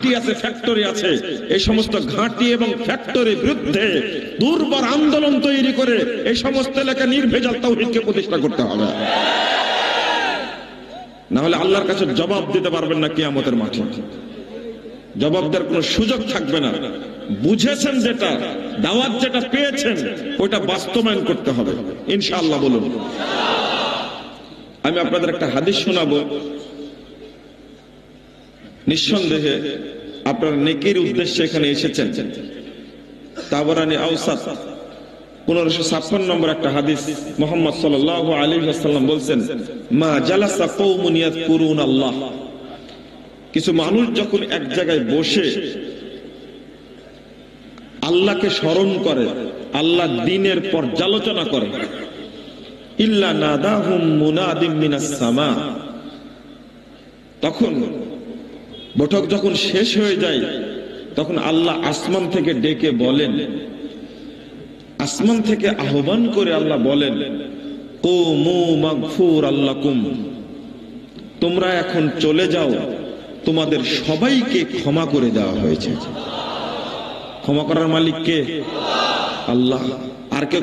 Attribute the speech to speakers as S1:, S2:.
S1: ঘাঁটি আছে, ফ্যাক্টরি আছে, এই সমস্ত ঘাঁটি এবং ফ্যাক্টরির বিরুদ্ধে দুর্বার আন্দোলন তৈরি করে এই সমস্ত এলাকা নির্ভেজাল তাওহীদকে প্রতিষ্ঠা করতে হবে। না হলে আল্লাহর কাছে জবাব দিতে পারবেন না কিয়ামতের মাঠে। জবাব দেওয়ার কোনো সুযোগ থাকবে না। বুঝেছেন যেটা, দাওয়াত যেটা পেয়েছেন, ওটা বাস্তবায়ন করতে হবে ইনশাআল্লাহ। বলুন। আমি আপনাদের একটা হাদিস শোনাবো। নিঃসন্দেহে আপনারা নেকির উদ্দেশ্যে এখানে এসেছেন। তাবরানী আওসাত 1556 নম্বর একটা হাদিস। মুহাম্মদ সাল্লাল্লাহু আলাইহি ওয়াসাল্লাম বলছেন, মা জালাসা কওমুন ইয়াযকুরুন আল্লাহ, কিছু মানুষ যখন এক জায়গায় বসে আল্লাহকে স্মরণ করে, আল্লাহ দ্বীনের পর্যালোচনা করে, ইল্লা নাদাহুম মুনাদিম মিনাস সামা, তখন বৈঠক যখন শেষ হয়ে যায় তখন আল্লাহ আসমান থেকে ডেকে বলেন, আসমান থেকে আহ্বান করে আল্লাহ বলেন, কুমু মাগফুরাল লাকুম, তোমরা এখন চলে যাও, তোমাদের সবাইকে ক্ষমা করে দেওয়া হয়েছে। ক্ষমা করার মালিক কে? আল্লাহ। আর কে?